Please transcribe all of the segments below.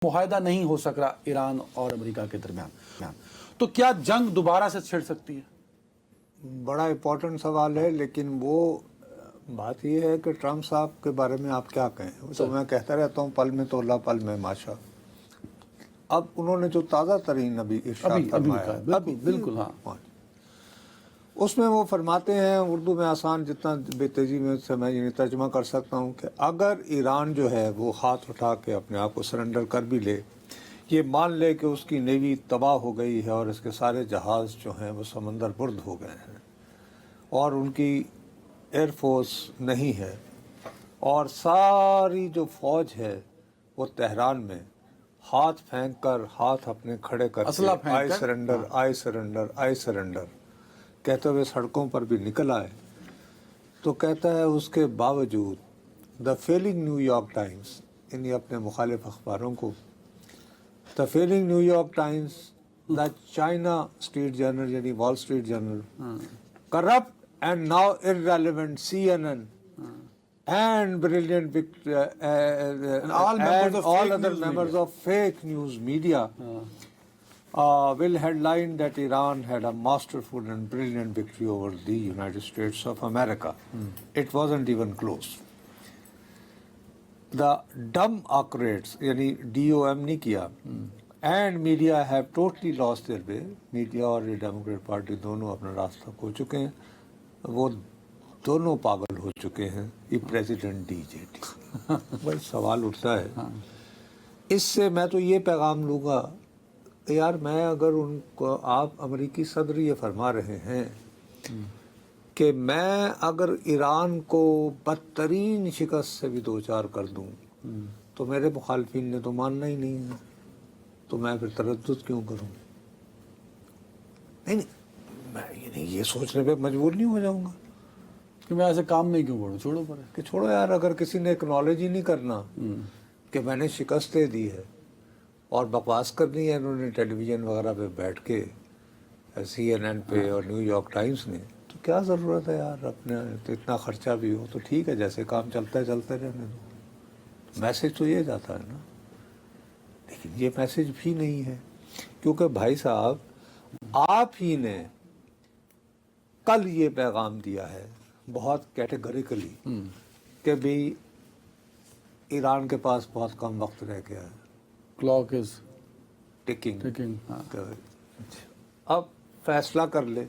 معاہدہ نہیں ہو سک رہا ایران اور امریکہ کے درمیان، تو کیا جنگ دوبارہ سے چھڑ سکتی ہے؟ بڑا امپورٹنٹ سوال ہے، لیکن وہ بات یہ ہے کہ ٹرمپ صاحب کے بارے میں آپ کیا کہیں؟ تو میں کہتا رہتا ہوں پل میں تولا پل میں ماشا۔ اب انہوں نے جو تازہ ترین ابھی ارشاد فرمایا، بالکل ہاں، اس میں وہ فرماتے ہیں، اردو میں آسان جتنا بے تیزی میں سے میں یہ ترجمہ کر سکتا ہوں کہ اگر ایران جو ہے وہ ہاتھ اٹھا کے اپنے آپ کو سرنڈر کر بھی لے، یہ مان لے کہ اس کی نیوی تباہ ہو گئی ہے اور اس کے سارے جہاز جو ہیں وہ سمندر برد ہو گئے ہیں اور ان کی ایئر فورس نہیں ہے، اور ساری جو فوج ہے وہ تہران میں ہاتھ پھینک کر، ہاتھ اپنے کھڑے کر کے آئی سرنڈر آئی سرنڈر آئی سرنڈر کہتے ہوئے سڑکوں پر بھی نکل آئے، تو کہتا ہے اس کے باوجود the failing New York Times, یعنی اپنے مخالف اخباروں کو، the failing New York Times, the China Street Journal یعنی Wall Street Journal, corrupt and now irrelevant CNN and brilliant and all other members of fake news media will headline that Iran had a masterful and brilliant victory over the United States of America. It wasn't even close. The dumb occurates, yani DOM نہیں کیا، and media have totally lost their way. Media اور Democrat party دونوں اپنا راستہ کھو چکے ہیں، وہ دونوں پاگل ہو چکے ہیں، یہ پریزیڈنٹ ڈی جے ٹی۔ بھائی سوال اٹھتا ہے اس سے، میں تو یہ پیغام لوں گا کہ یار میں اگر ان کو، آپ امریکی صدر یہ فرما رہے ہیں کہ میں اگر ایران کو بدترین شکست سے بھی دوچار کر دوں تو میرے مخالفین نے تو ماننا ہی نہیں ہے، تو میں پھر تردد کیوں کروں؟ نہیں، میں یہ سوچنے پہ مجبور نہیں ہو جاؤں گا کہ میں ایسے کام میں کیوں پڑھوں، چھوڑو پڑے کہ چھوڑو یار، اگر کسی نے اکنالوجی نہیں کرنا کہ میں نے شکست دے دی ہے اور بکواس کرنی ہے انہوں نے ٹیلی ویژن وغیرہ پہ بیٹھ کے، CNN پہ اور نیو یارک ٹائمز نے، تو کیا ضرورت ہے یار؟ اپنے اتنا خرچہ بھی ہو تو ٹھیک ہے، جیسے کام چلتا ہے چلتے رہنے دو۔ میسج تو یہ جاتا ہے نا، لیکن یہ میسج بھی نہیں ہے، کیونکہ بھائی صاحب آپ ہی نے کل یہ پیغام دیا ہے بہت کیٹیگریکلی کہ بھی ایران کے پاس بہت کم وقت رہ گیا ہے، کلاک از ٹکنگ۔ اب فیصلہ کر لے،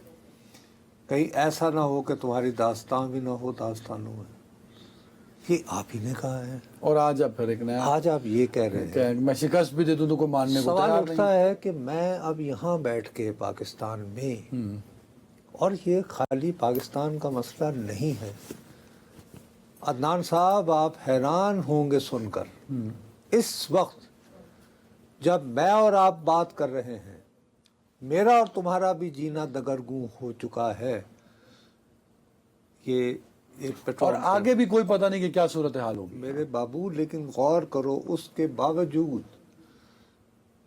کہیں ایسا نہ ہو کہ تمہاری داستان بھی نہ ہو داستانوں میں۔ یہ آپ ہی نے کہا ہے، اور آج آپ پھر ایک نیا، آج آپ یہ کہہ رہے ہیں کہ میں شکست بھی دے دوں تو کوئی ماننے کو سوال تیار اٹھتا ہے کہ میں اب یہاں بیٹھ کے پاکستان میں، اور یہ خالی پاکستان کا مسئلہ نہیں ہے عدنان صاحب، آپ حیران ہوں گے سن کر، اس وقت جب میں اور آپ بات کر رہے ہیں میرا اور تمہارا بھی جینا دگرگوں ہو چکا ہے، یہ ایک اور آگے بھی کوئی پتہ نہیں کہ کیا صورتحال ہوگی میرے بابو، لیکن غور کرو اس کے باوجود،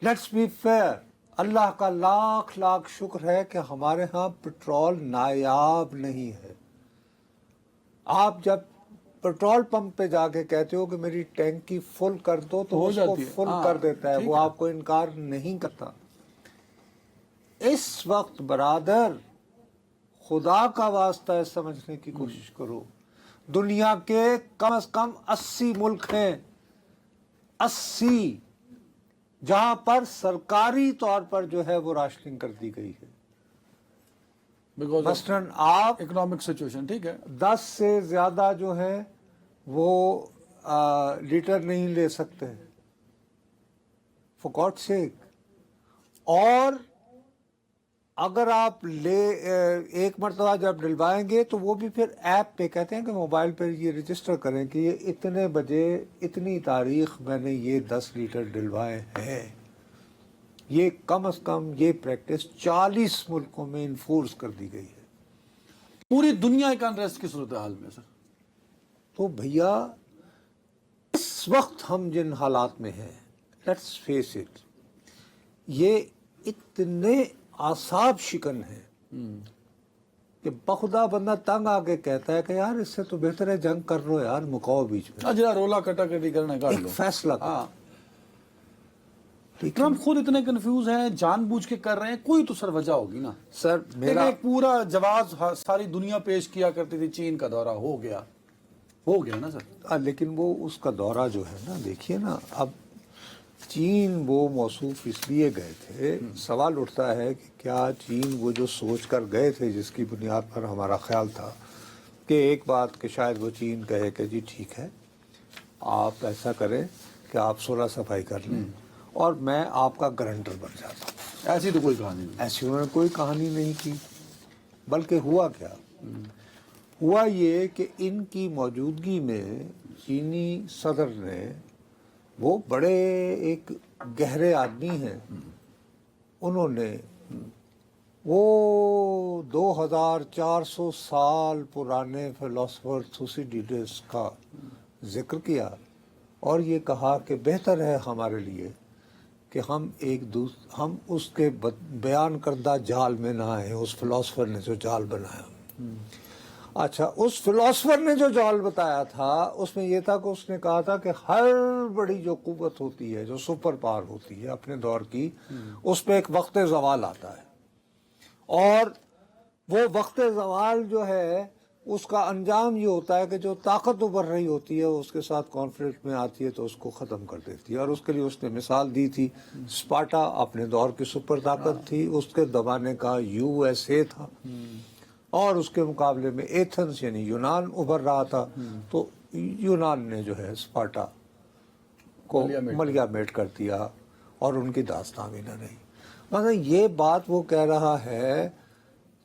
لیٹس بی فیئر، اللہ کا لاکھ لاکھ شکر ہے کہ ہمارے ہاں پٹرول نایاب نہیں ہے۔ آپ جب پٹرول پمپ پہ جا کے کہتے ہو کہ میری ٹینکی فل کر دو تو اس کو فل کر دیتا ہے، وہ آپ کو انکار نہیں کرتا۔ اس وقت برادر خدا کا واسطہ ہے سمجھنے کی کوشش کرو، دنیا کے کم از کم 80 ملک ہیں، 80، جہاں پر سرکاری طور پر جو ہے وہ راشننگ کر دی گئی ہے۔ مثلاً آپ اکنامک سچویشن ٹھیک ہے، 10 سے زیادہ جو ہیں وہ لیٹر نہیں لے سکتے، فار گاڈ سیک۔ اور اگر آپ ایک مرتبہ جب ڈلوائیں گے تو وہ بھی پھر ایپ پہ کہتے ہیں کہ موبائل پہ یہ رجسٹر کریں کہ یہ اتنے بجے اتنی تاریخ میں نے یہ 10 لیٹر ڈلوائے ہیں۔ یہ کم از کم یہ پریکٹس 40 ملکوں میں انفورس کر دی گئی ہے۔ پوری دنیا ایک انریسٹ کی صورتحال میں سر۔ تو بھیا اس وقت ہم جن حالات میں ہیں، لیٹس فیس اٹ، یہ اتنے اعصاب شکن ہیں کہ بخدا بندہ تنگ آ کے کہتا ہے کہ یار اس سے تو بہتر ہے جنگ کر لو یار، مکاؤ بیچ میں، جرا رولا کٹا کٹی کرنا کر ایک لو، فیصلہ کرو۔ ٹرمپ خود اتنے کنفیوز ہیں, جان بوجھ کے کر رہے ہیں, کوئی تو سر وجہ ہوگی نا سر. میرا ایک پورا جواز ساری دنیا پیش کیا کرتی تھی, چین کا دورہ ہو گیا نا سر. لیکن وہ اس کا دورہ جو ہے نا, دیکھیے نا, اب چین وہ موصوف اس لیے گئے تھے, سوال اٹھتا ہے کہ کیا چین وہ جو سوچ کر گئے تھے جس کی بنیاد پر ہمارا خیال تھا کہ ایک بات کہ شاید وہ چین کہے کہ جی ٹھیک ہے آپ ایسا کریں کہ آپ صلح صفائی کر لیں اور میں آپ کا گارنٹر بن جاتا ہوں. ایسی تو کوئی کہانی نہیں. ایسی انہوں نے کوئی کہانی نہیں کی, بلکہ ہوا کیا, ہوا یہ کہ ان کی موجودگی میں چینی صدر نے, وہ بڑے ایک گہرے آدمی ہیں, انہوں نے وہ 2400 سال پرانے فلاسفر تھوسیڈیڈس کا ذکر کیا اور یہ کہا کہ بہتر ہے ہمارے لیے کہ ہم ہم اس کے بیان کردہ جال میں نہ آئیں, اس فلاسفر نے جو جال بنایا. اچھا, اس فلاسفر نے جو جال بتایا تھا اس میں یہ تھا کہ اس نے کہا تھا کہ ہر بڑی جو قوت ہوتی ہے, جو سپر پاور ہوتی ہے اپنے دور کی, اس پہ ایک وقت زوال آتا ہے, اور وہ وقت زوال جو ہے اس کا انجام یہ ہوتا ہے کہ جو طاقت ابھر رہی ہوتی ہے اس کے ساتھ کانفلکٹ میں آتی ہے تو اس کو ختم کر دیتی ہے. اور اس کے لیے اس نے مثال دی تھی, اسپارٹا اپنے دور کی سپر طاقت تھی, اس کے دبانے کا USA تھا, اور اس کے مقابلے میں ایتھنس یعنی یونان ابھر رہا تھا, تو یونان نے جو ہے اسپارٹا کو ملیا میٹ کر دیا اور ان کی داستان بھی نہ رہی. مطلب یہ بات وہ کہہ رہا ہے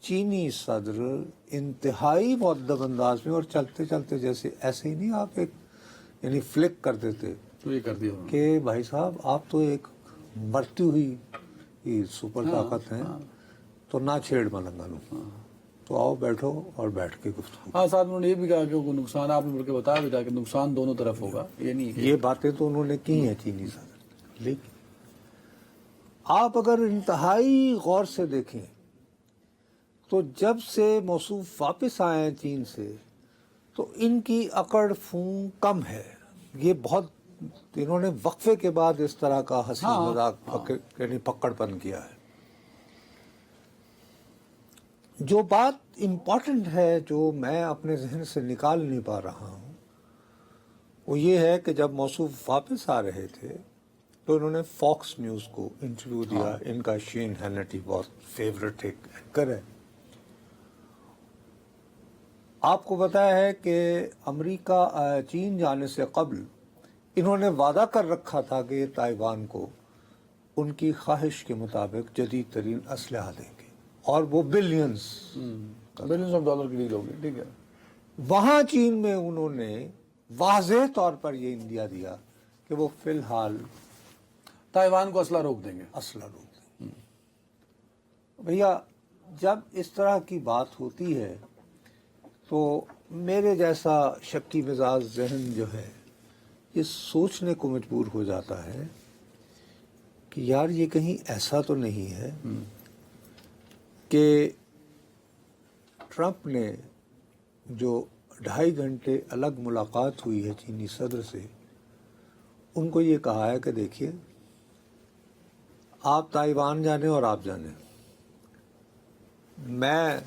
چینی صدر انتہائی مؤدب انداز میں, اور چلتے چلتے جیسے ایسے ہی نہیں آپ ایک یعنی فلک کر دیتے تو یہ کر دیا کہ بھائی صاحب آپ تو ایک مرتی ہوئی سپر طاقت ہیں, تو نہ چھیڑ ملنگانوں, تو آؤ بیٹھو اور بیٹھ کے گفتگو. ہاں, ساتھ انہوں نے یہ بھی کہا کہ نقصان آپ نے بلکہ بتایا بھی تھا کہ نقصان دونوں طرف ہوگا, یہ نہیں کہ یہ باتیں تو انہوں نے کی ہیں چینی صدر. لیکن آپ اگر انتہائی غور سے دیکھیں تو جب سے موصوف واپس آئے ہیں چین سے تو ان کی اکڑ فون کم ہے. یہ بہت انہوں نے وقفے کے بعد اس طرح کا ہنسی مذاق یعنی پکڑ پن کیا ہے. جو بات امپورٹنٹ ہے جو میں اپنے ذہن سے نکال نہیں پا رہا ہوں وہ یہ ہے کہ جب موصوف واپس آ رہے تھے تو انہوں نے فاکس نیوز کو انٹرویو دیا. ان کا شین ہینٹی بہت فیورٹ ایک اینکر ہے. آپ کو پتا ہے کہ امریکہ چین جانے سے قبل انہوں نے وعدہ کر رکھا تھا کہ یہ تائیوان کو ان کی خواہش کے مطابق جدید ترین اسلحہ دیں گے, اور وہ بلینز آف ڈالر کی ڈیل ہوگی. ٹھیک ہے, وہاں چین میں انہوں نے واضح طور پر یہ اندیا دیا کہ وہ فی الحال تائیوان کو اسلحہ روک دیں گے. اسلحہ روک دیں گے. بھیا جب اس طرح کی بات ہوتی ہے تو میرے جیسا شکی مزاج ذہن جو ہے یہ سوچنے کو مجبور ہو جاتا ہے کہ یار یہ کہیں ایسا تو نہیں ہے کہ ٹرمپ نے جو 2.5 گھنٹے الگ ملاقات ہوئی ہے چینی صدر سے, ان کو یہ کہا ہے کہ دیکھیے آپ تائیوان جانیں اور آپ جانیں, میں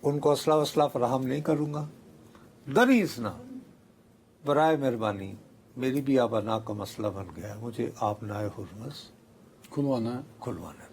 ان کو اسلحہ وسلح فراہم نہیں کروں گا. دریسنا برائے مہربانی میری بھی آبانا کا مسئلہ بن گیا ہے, مجھے آپ نائے حرمز کھلوانا ہے.